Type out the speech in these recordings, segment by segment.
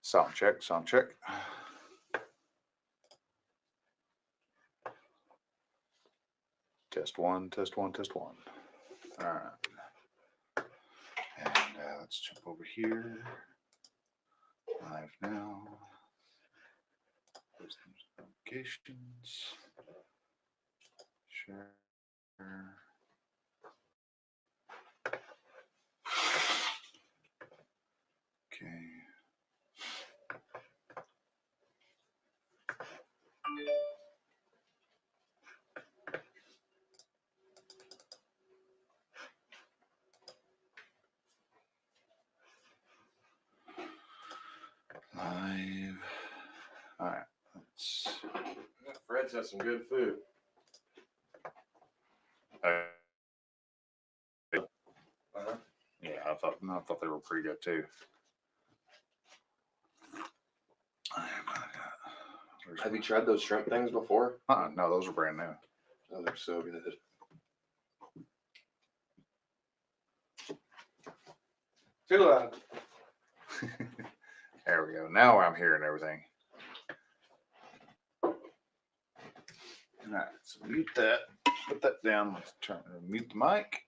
Sound check, sound check. Test one, test one, test one. All right. And let's jump over here. Live now. There's some notifications. Sure. Okay. Live. All right. Let's. Fred's has some good food. Yeah, I thought they were pretty good too. Have you tried those shrimp things before? No, those are brand new. Oh, they're so good. Too loud. There we go. Now I'm hearing everything. All right, so mute that. Put that down. Let's mute the mic.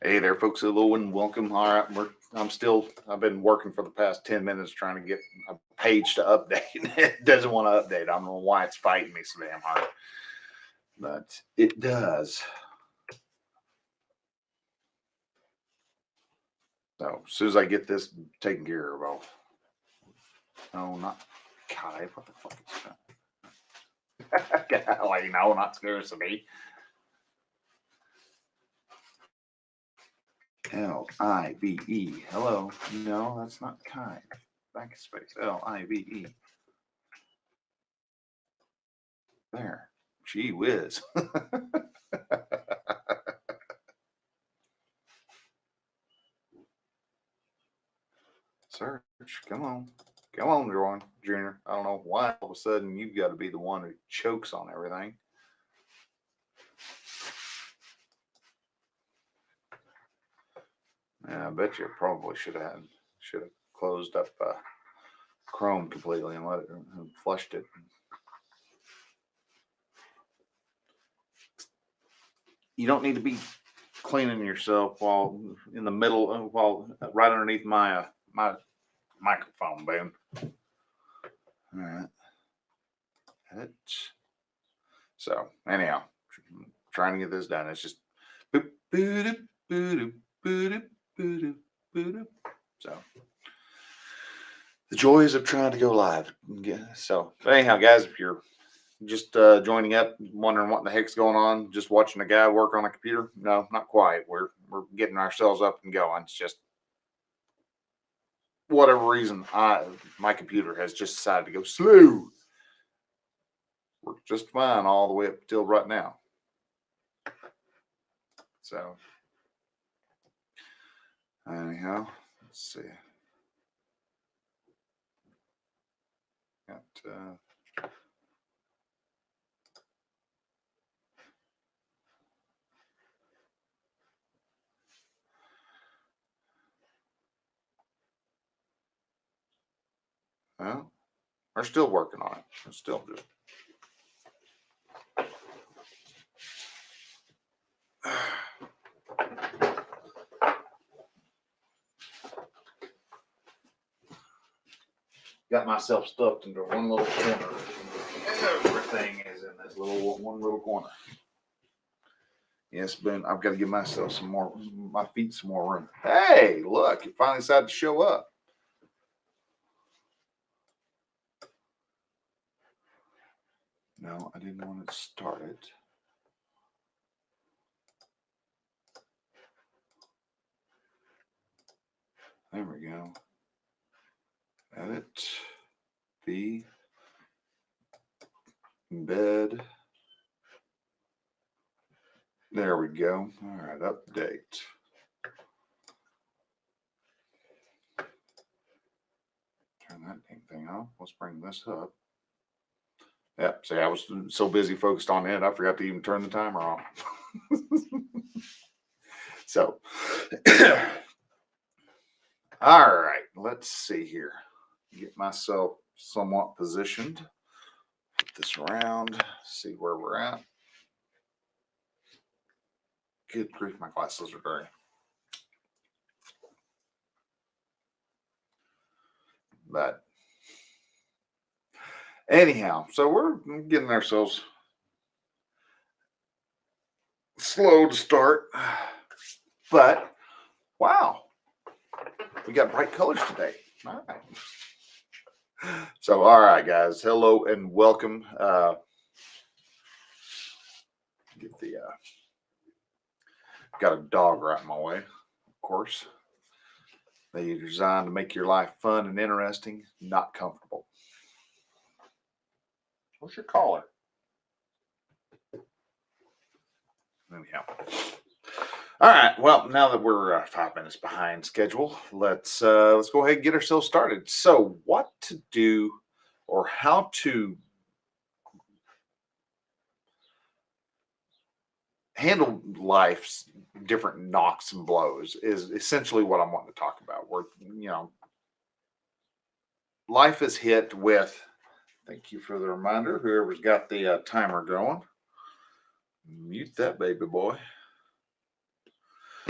Hey there, folks. Hello and welcome. All right, I've been working for the past 10 minutes trying to get a page to update. It doesn't want to update. I don't know why it's fighting me so damn hard, but it does. So as soon as I get this taken care of, no, not Kai. What the fuck is that? Like, no, not seriously. Live. Hello. No, that's not Kai. Backspace. Live. There. Gee whiz. Search. Come on. Come on, Jordan Jr. I don't know why all of a sudden you've got to be the one who chokes on everything. Yeah, I bet you probably should have closed up Chrome completely and let it and flushed it. You don't need to be cleaning yourself while in the middle, while right underneath my microphone, boom. All right. So anyhow, trying to get this done. It's just boop, boop, boop, boop, boop, boop. So the joys of trying to go live. So anyhow, guys, if you're just joining up, wondering what the heck's going on, just watching a guy work on a computer, no, not quite. We're getting ourselves up and going. It's just whatever reason, my computer has just decided to go slow. Works just fine all the way up till right now. So anyhow, let's see. Got well, we're still working on it. We're still just got myself stuffed into one little corner. Everything is in this one little corner. Yes, Ben, I've got to give myself my feet some more room. Hey, look, it finally decided to show up. No, I didn't want it started. There we go. Edit. V. Embed. There we go. All right, update. Turn that dang thing off. Let's bring this up. Yep, see, I was so busy focused on it, I forgot to even turn the timer off. So, all right, let's see here. Get myself somewhat positioned. Put this around, see where we're at. Good grief, my glasses are dirty. But anyhow, so we're getting ourselves slow to start. But wow, we got bright colors today. All right. So, all right, guys, hello and welcome. Get the got a dog right in my way, of course. They are designed to make your life fun and interesting, not comfortable. What's your collar? Anyhow. All right. Well, now that we're 5 minutes behind schedule, let's go ahead and get ourselves started. So, what to do or how to handle life's different knocks and blows is essentially what I'm wanting to talk about. Where life is hit with. Thank you for the reminder. Whoever's got the timer going, mute that baby boy.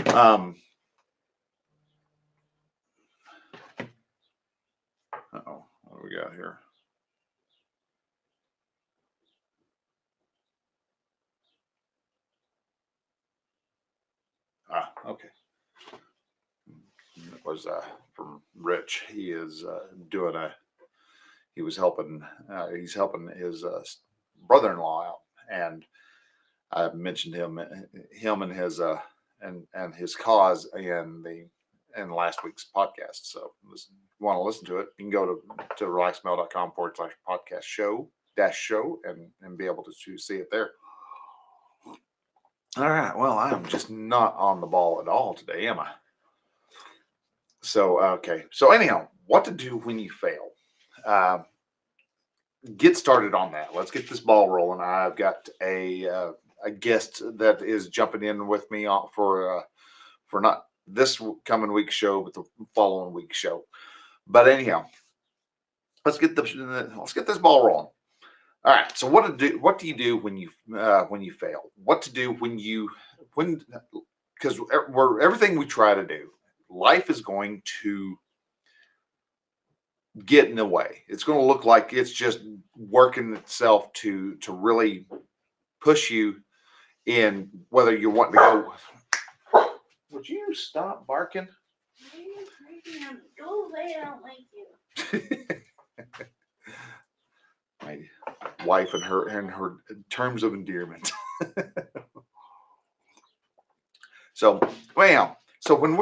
All Uh-oh, what do we got here? Okay. It was from Rich. He is he's helping his brother-in-law out, and I mentioned him and his and his cause in last week's podcast. So if you want to listen to it, you can go to relaxmail.com/podcast show and be able to see it there. All right. Well, I am just not on the ball at all today, am I? So, okay. So anyhow, what to do when you fail? Get started on that. Let's get this ball rolling. I've got a guest that is jumping in with me for not this coming week's show, but the following week's show. But anyhow, let's get this ball rolling. All right. So what do you do when you fail? What to do because everything we try to do, life is going to get in the way. It's going to look like it's just working itself to really push you in whether you want to go. Would you stop barking? Go away, I don't like you. My wife and her terms of endearment. So when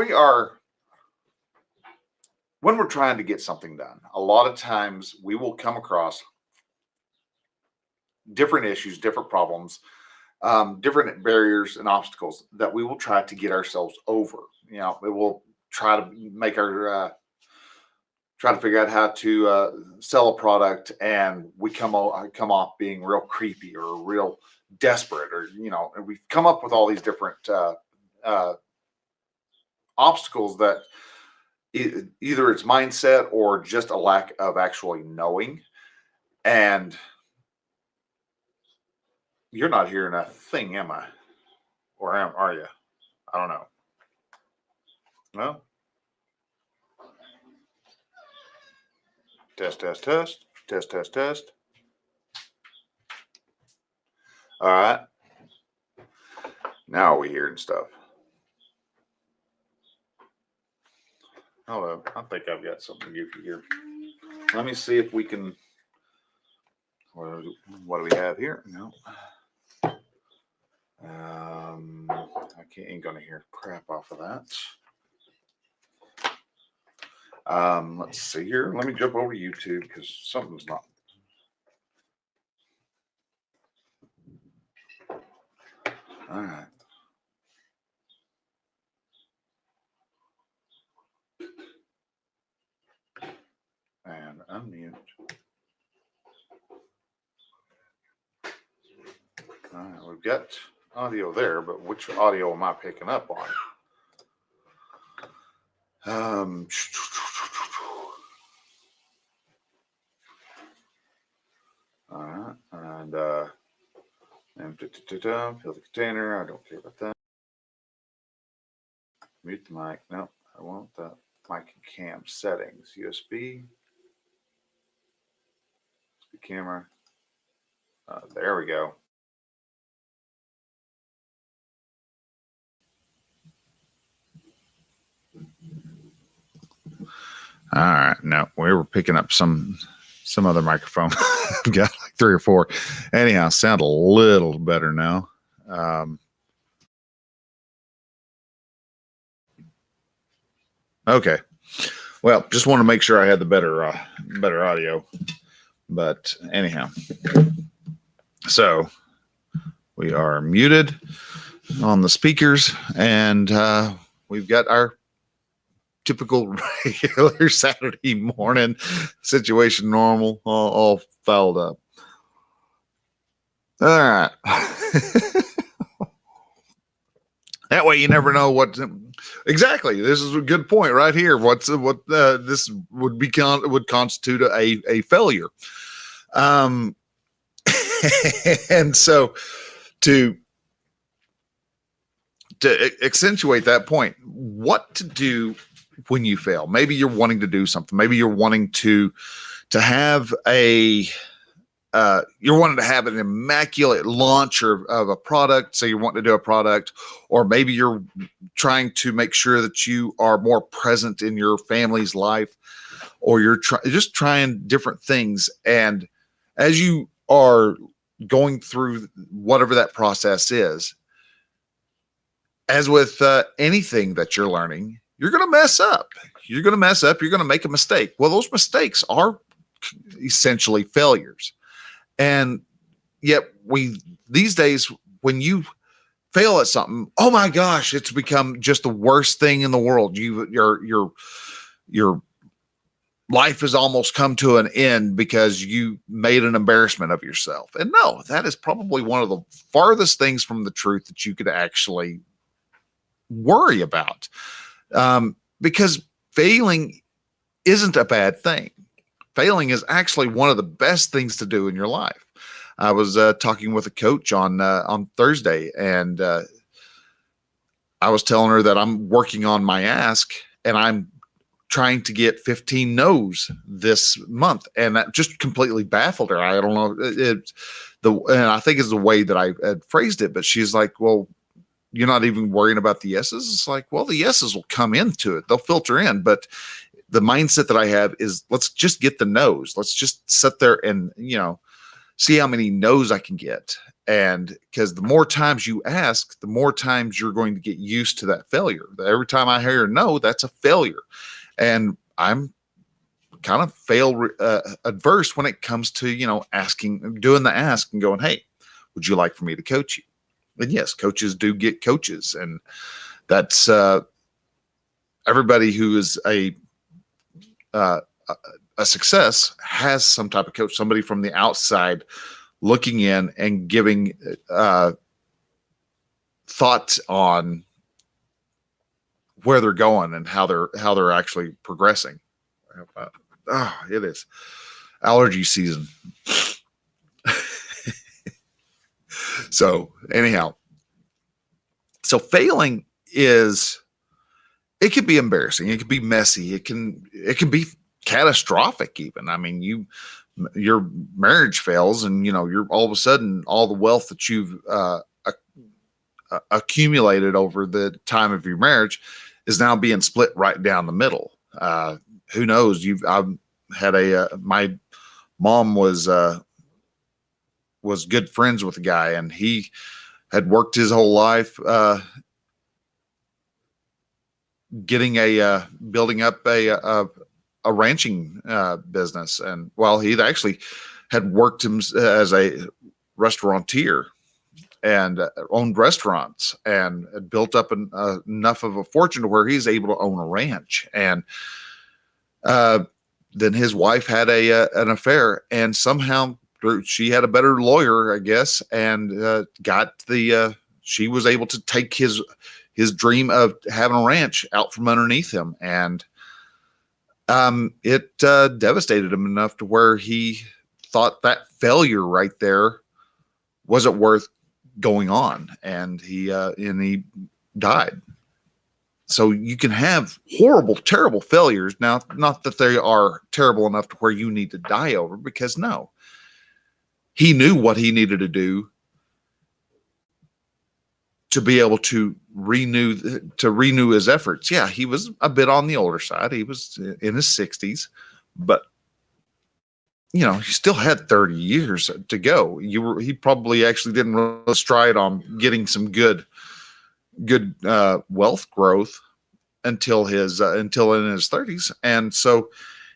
we're trying to get something done, a lot of times we will come across different issues, different problems, different barriers and obstacles that we will try to get ourselves over. We will try to make try to figure out how to sell a product, and we come off being real creepy or real desperate, or we've come up with all these different obstacles that either it's mindset or just a lack of actually knowing. And you're not hearing a thing, am I? Or are you? I don't know. No? Test. All right. Now are we hearing stuff? Hold up. I think I've got something goofy here. Let me see if we can. What do we have here? No. I ain't gonna hear crap off of that. Let's see here. Let me jump over to YouTube because something's not. All right. And unmute. All right, we've got audio there, but which audio am I picking up on? All right, and fill the container. I don't care about that. Mute the mic. No, I want that mic and cam settings. USB camera. There we go. All right. No, we were picking up some other microphone. I've got like 3 or 4. Anyhow, sound a little better now. Okay. Well, just want to make sure I had the better audio. But anyhow, so we are muted on the speakers, and we've got our typical regular Saturday morning situation, normal, all fouled up. All right. That way you never know what exactly. This is a good point right here. This would constitute a failure. And so to accentuate that point, what to do when you fail. Maybe you're wanting to do something. Maybe you're wanting to have you're wanting to have an immaculate launch of a product. So you're wanting to do a product, or maybe you're trying to make sure that you are more present in your family's life, or you're just trying different things. And as you are going through whatever that process is, as with anything that you're learning, you're going to mess up. You're going to mess up. You're going to make a mistake. Well, those mistakes are essentially failures. And yet these days, when you fail at something, oh my gosh, it's become just the worst thing in the world. Your life has almost come to an end because you made an embarrassment of yourself. And no, that is probably one of the farthest things from the truth that you could actually worry about, because failing isn't a bad thing. Failing is actually one of the best things to do in your life. I was talking with a coach on Thursday, and I was telling her that I'm working on my ask, and I'm trying to get 15 no's this month, and that just completely baffled her. I don't know, and I think it's the way that I had phrased it, but she's like, "Well, you're not even worrying about the yeses." It's like, well, the yeses will come into it. They'll filter in. But the mindset that I have is, let's just get the no's. Let's just sit there and, see how many no's I can get. And because the more times you ask, the more times you're going to get used to that failure. Every time I hear a no, that's a failure. And I'm kind of fail adverse when it comes to, doing the ask and going, hey, would you like for me to coach you? And yes, coaches do get coaches, and that's everybody who is a success has some type of coach, somebody from the outside looking in and giving thoughts on where they're going and how they're actually progressing. It is allergy season. So anyhow, so failing it can be embarrassing. It can be messy. It can be catastrophic even. I mean, your marriage fails, and you're all of a sudden, all the wealth that you've accumulated over the time of your marriage is now being split right down the middle. Who knows? I've had my mom was good friends with a guy, and he had worked his whole life building up a ranching business. And while he actually had worked as a restaurateur and owned restaurants, and had built up enough of a fortune to where he's able to own a ranch. And then his wife had an affair, and somehow she had a better lawyer, I guess, and she was able to take his dream of having a ranch out from underneath him. And it devastated him enough to where he thought that failure right there wasn't worth going on. And he died. So you can have horrible, terrible failures. Now, not that they are terrible enough to where you need to die over, because no, he knew what he needed to do to be able to renew his efforts. Yeah, he was a bit on the older side. He was in his 60s, but he still had 30 years to go. He probably actually didn't really stride on getting some good wealth growth until in his 30s. And so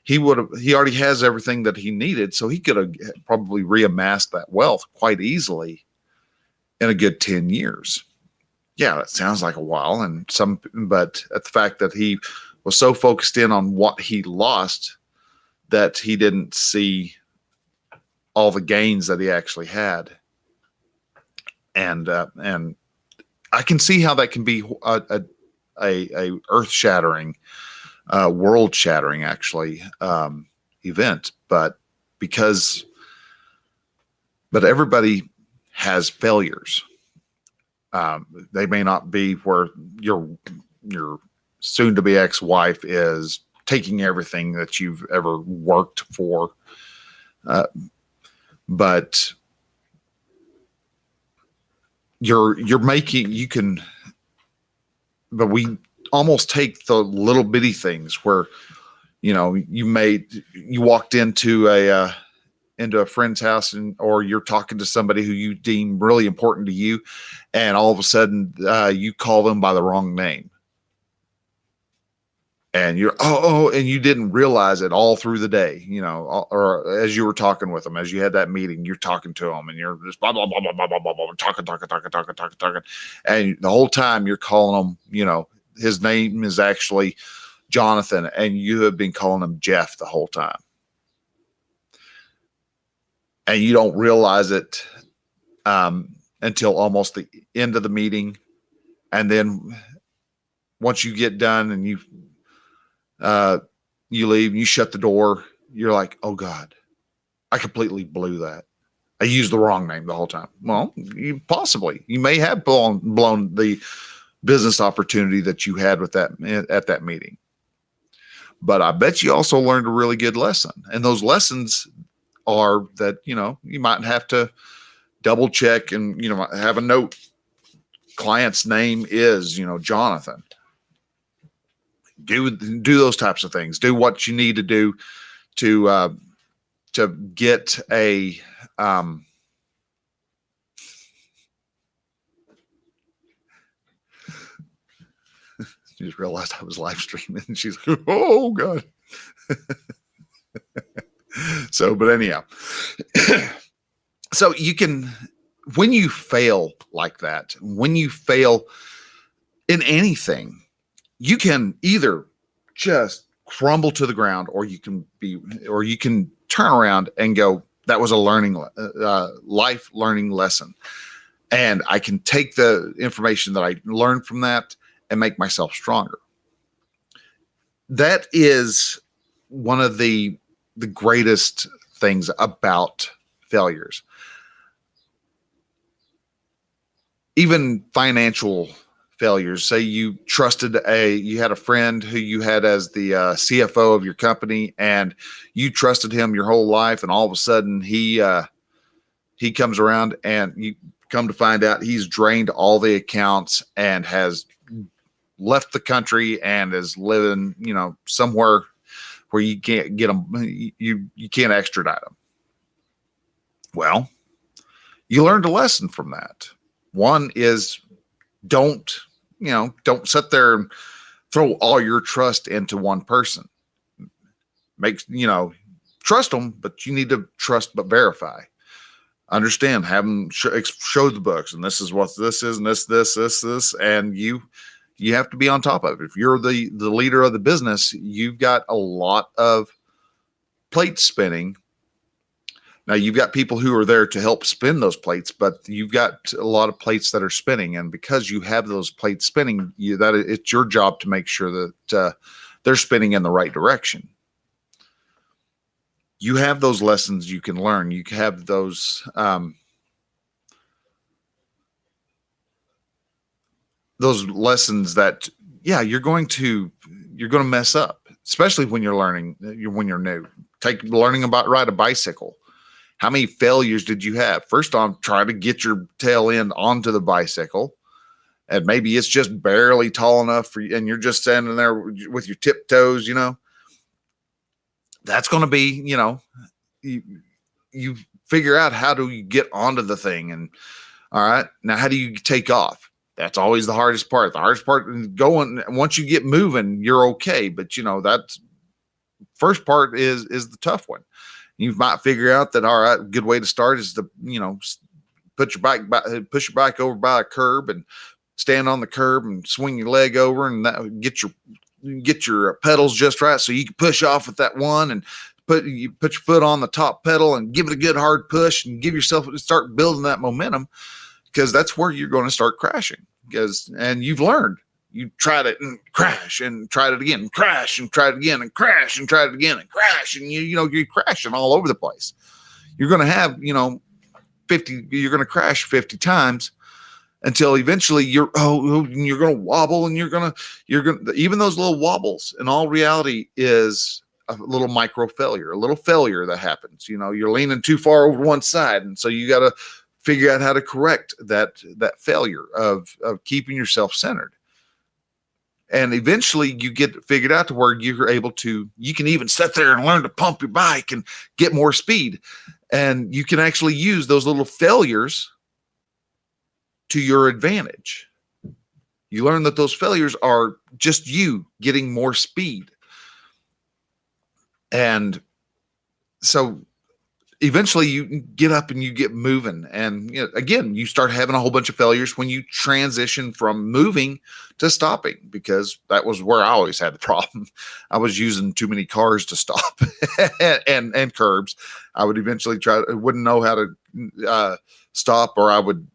he already has everything that he needed. So he could have probably reamassed that wealth quite easily in a good 10 years. Yeah, that sounds like a while, but at the fact that he was so focused in on what he lost that he didn't see all the gains that he actually had. And I can see how that can be a earth-shattering, world-shattering, actually, event. But everybody has failures. They may not be where your soon to be ex-wife is taking everything that you've ever worked for. But you're making, you can, but we almost take the little bitty things where, you know, you walked into a friend's house or you're talking to somebody who you deem really important to you. And all of a sudden you call them by the wrong name. And you're, and you didn't realize it all through the day, you know, or as you were talking with them, as you had that meeting, you're talking to them and you're just blah, blah, blah, blah, blah, blah, blah, blah, talking. And the whole time you're calling them, you know, his name is actually Jonathan and you have been calling him Jeff the whole time. And you don't realize it until almost the end of the meeting. And then once you get done and you leave and you shut the door, you're like, oh God, I completely blew that. I used the wrong name the whole time. Well, you may have blown the business opportunity that you had with that at that meeting. But I bet you also learned a really good lesson. And those lessons are that, you know, you might have to double check and, you know, have a note. Client's name is, you know, Jonathan. Do those types of things. Do what you need to do to get a she just realized I was live streaming and she's like, oh God. So, but anyhow, so you can, when you fail like that, when you fail in anything, you can either just crumble to the ground or you can turn around and go, that was a life learning lesson. And I can take the information that I learned from that and make myself stronger. That is one of the greatest things about failures. Even financial failures. Say you had a friend who you had as the CFO of your company and you trusted him your whole life. And all of a sudden he comes around and you come to find out he's drained all the accounts and has left the country and is living, you know, somewhere where you can't get him, you can't extradite him. Well, you learned a lesson from that. One is don't sit there and throw all your trust into one person. Trust them, but you need to trust but verify. Understand, have them show the books, and this is what this is, and this, and you have to be on top of it. If you're the leader of the business, you've got a lot of plates spinning. Now you've got people who are there to help spin those plates, but you've got a lot of plates that are spinning. And because you have those plates spinning, it's your job to make sure that they're spinning in the right direction. You have those lessons you can learn. You have those lessons that, yeah, you're going to mess up, especially when you're learning, when you're new. Learning about ride a bicycle. How many failures did you have? First on, try to get your tail end onto the bicycle. And maybe it's just barely tall enough for you, and you're just standing there with your tiptoes, you know. That's going to be, you know, you figure out how do you get onto the thing. And all right, now how do you take off? That's always the hardest part. The hardest part is going. Once you get moving, you're okay. But you know, that's first part is the tough one. You might figure out that, all right, a good way to start is to, you know, push your bike over by a curb and stand on the curb and swing your leg over, and that get your pedals just right so you can push off with that one, and put your foot on the top pedal and give it a good hard push and start building that momentum, because that's where you're going to start crashing. And you've learned. You tried it and crash and tried it again, and crash and tried it again, and crash and tried it again, and crash, and you're crashing all over the place. You're going to have, 50, you're going to crash 50 times. until eventually you're going to wobble, and you're going to, even those little wobbles in all reality is a little micro failure, a little failure that happens. You're leaning too far over one side. And so you got to figure out how to correct that failure of keeping yourself centered. And eventually you get figured out to where you're able to, you can even sit there and learn to pump your bike and get more speed. And you can actually use those little failures to your advantage. You learn that those failures are just you getting more speed. And so eventually you get up and you get moving. And again, you start having a whole bunch of failures when you transition from moving to stopping, because that was where I always had the problem. I was using too many cars to stop and curbs. I would eventually wouldn't know how to stop, or I would,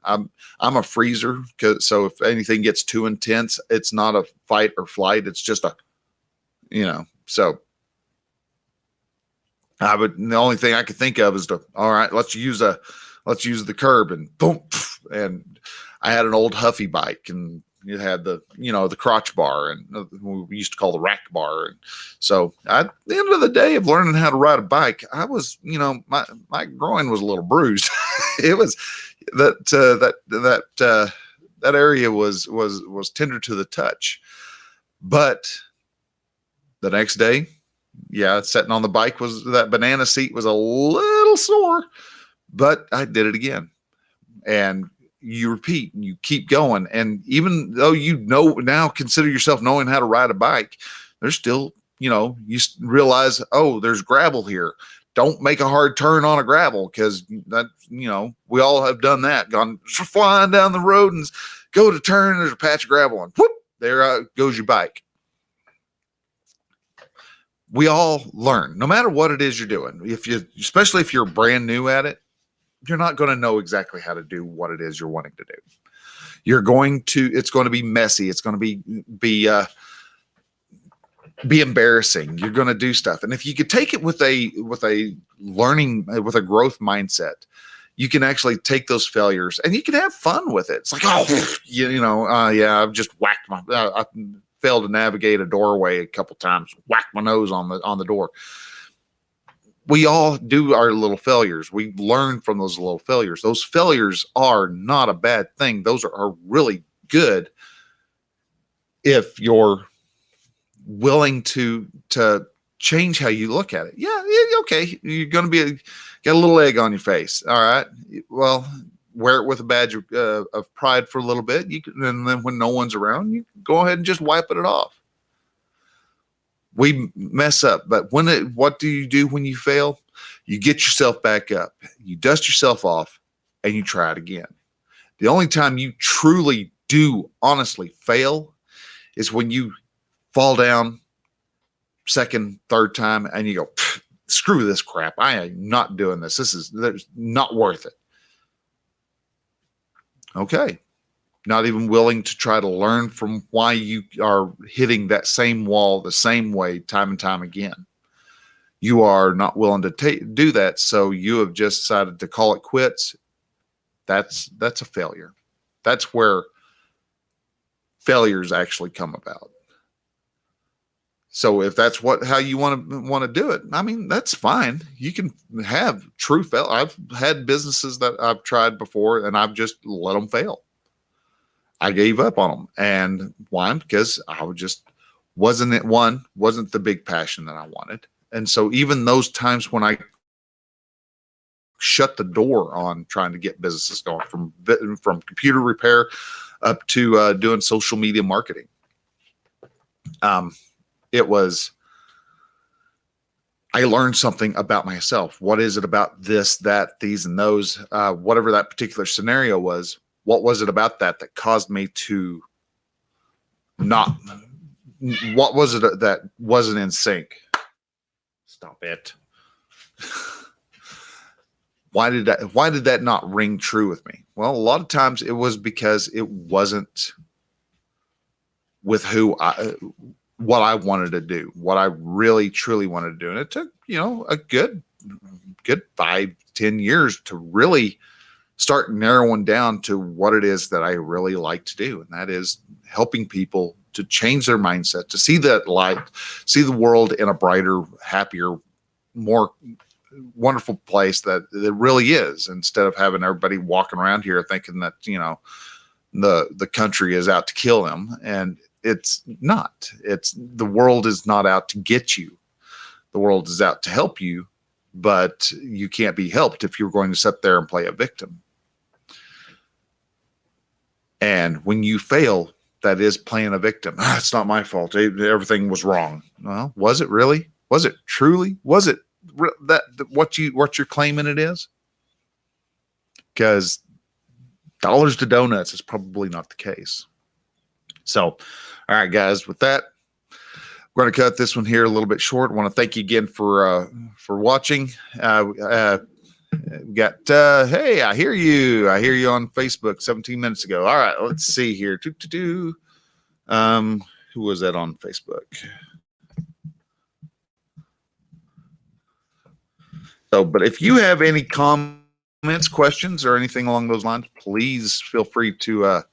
I'm a freezer. So if anything gets too intense, it's not a fight or flight. It's just so the only thing I could think of is all right, let's use the curb, and boom. And I had an old Huffy bike, and it had the crotch bar, and we used to call the rack bar. And so at the end of the day of learning how to ride a bike, I was, my groin was a little bruised. It was that area was tender to the touch. But the next day, sitting on the bike, that banana seat was a little sore, but I did it again. And you repeat and you keep going. And even though now consider yourself knowing how to ride a bike, there's still, you realize, oh, there's gravel here. Don't make a hard turn on a gravel, because that, we all have done that, gone flying down the road and go to turn, there's a patch of gravel, and whoop, there goes your bike. We all learn, no matter what it is you're doing. Especially if you're brand new at it, you're not going to know exactly how to do what it is you're wanting to do. It's going to be messy. It's going to be embarrassing. You're going to do stuff. And if you could take it with a learning, with a growth mindset, you can actually take those failures and you can have fun with it. It's like, I've just whacked I failed to navigate a doorway a couple times, whacked my nose on the door. We all do our little failures. We learn from those little failures. Those failures are not a bad thing. Those are really good if you're willing to change how you look at it. Yeah, okay. You're going to got a little egg on your face. All right. Well, wear it with a badge of pride for a little bit. And then when no one's around, you go ahead and just wipe it off. We mess up, but what do you do when you fail? You get yourself back up, you dust yourself off, and you try it again. The only time you truly do honestly fail is when you fall down second, third time, and you go, screw this crap. I am not doing this. That's not worth it. Okay. Not even willing to try to learn from why you are hitting that same wall the same way time and time again. You are not willing to do that, so you have just decided to call it quits. That's a failure. That's where failures actually come about. So if that's how you want to do it, I mean, that's fine. You can have true fail. I've had businesses that I've tried before, and I've just let them fail. I gave up on them. And why? Because I wasn't the big passion that I wanted. And so even those times when I shut the door on trying to get businesses going, from computer repair up to doing social media marketing, I learned something about myself. What is it about this, that, these, and those, whatever that particular scenario was? What was it about that caused me to not? What was it that wasn't in sync? Stop it. Why did that not ring true with me? Well, a lot of times it was because it wasn't with what I wanted to do, what I really truly wanted to do. And it took, a good 5-10 years to really start narrowing down to what it is that I really like to do. And that is helping people to change their mindset, to see that light, see the world in a brighter, happier, more wonderful place that it really is, instead of having everybody walking around here thinking that, the country is out to kill them. And it's not. The world is not out to get you. The world is out to help you, but you can't be helped if you're going to sit there and play a victim. And when you fail, that is playing a victim. It's not my fault. Everything was wrong. Well, was it really? Was it truly? Was it that what you're claiming it is? Because dollars to donuts is probably not the case. So, all right, guys, with that, we're going to cut this one here a little bit short. I want to thank you again for watching. We got, hey, I hear you on Facebook 17 minutes ago. All right, let's see here. Who was that on Facebook? So, but if you have any comments, questions, or anything along those lines, please feel free to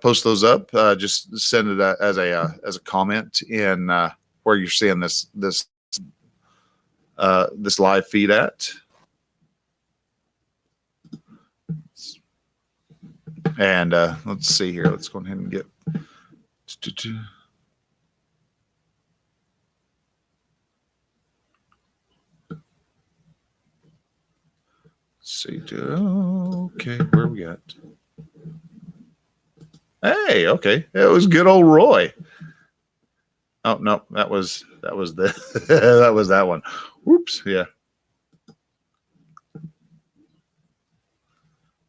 post those up. Just send it as a comment in where you're seeing this live feed at. And let's see here. Let's go ahead and get see. Okay, where we at? Hey, okay. It was good old Roy. Oh no, that was the that was that one. Whoops, yeah.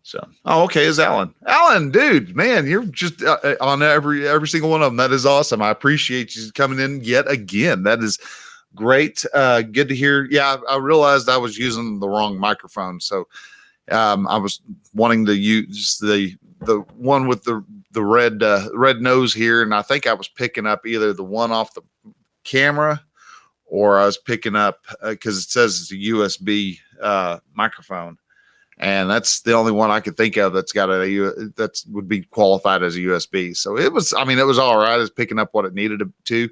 So, oh, okay, is Alan? Alan, dude, man, you're just on every single one of them. That is awesome. I appreciate you coming in yet again. That is great. Good to hear. Yeah, I realized I was using the wrong microphone, so I was wanting to use the one with the red nose here, and I think I was picking up either the one off the camera, or I was picking up because it says it's a USB microphone. And that's the only one I could think of that's got that would be qualified as a USB. So it was all right. It's picking up what it needed to,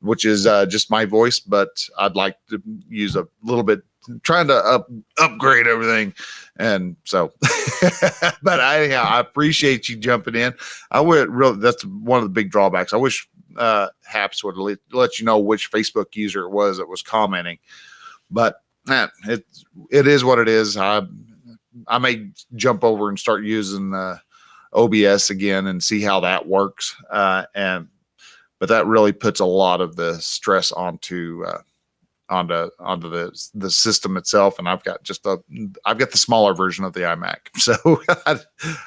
which is just my voice. But I'd like to use a little bit, trying to upgrade everything. And so, but I appreciate you jumping in. That's one of the big drawbacks. I wish Haps would let you know which Facebook user it was that was commenting. But it is what it is. I may jump over and start using OBS again and see how that works. But that really puts a lot of the stress onto the system itself. And I've got the smaller version of the iMac, so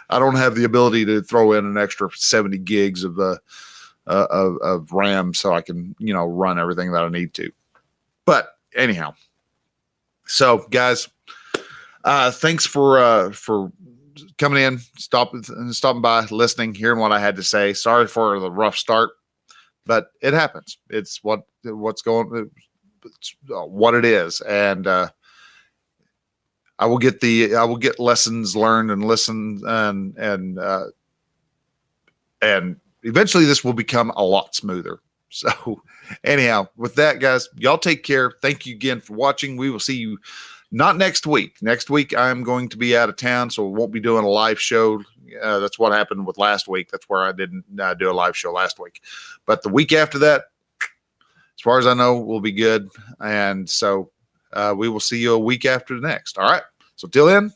I don't have the ability to throw in an extra 70 gigs of RAM so I can run everything that I need to. But anyhow, so guys. Thanks for coming in, stopping by, listening, hearing what I had to say. Sorry for the rough start, but it happens. It's what it is, and I will get lessons learned and listen and eventually this will become a lot smoother. So anyhow, with that, guys, y'all take care. Thank you again for watching. We will see you. Not next week. Next week, I'm going to be out of town, so we won't be doing a live show. That's what happened with last week. That's where I didn't do a live show last week. But the week after that, as far as I know, we'll be good. And so we will see you a week after the next. All right. So till then,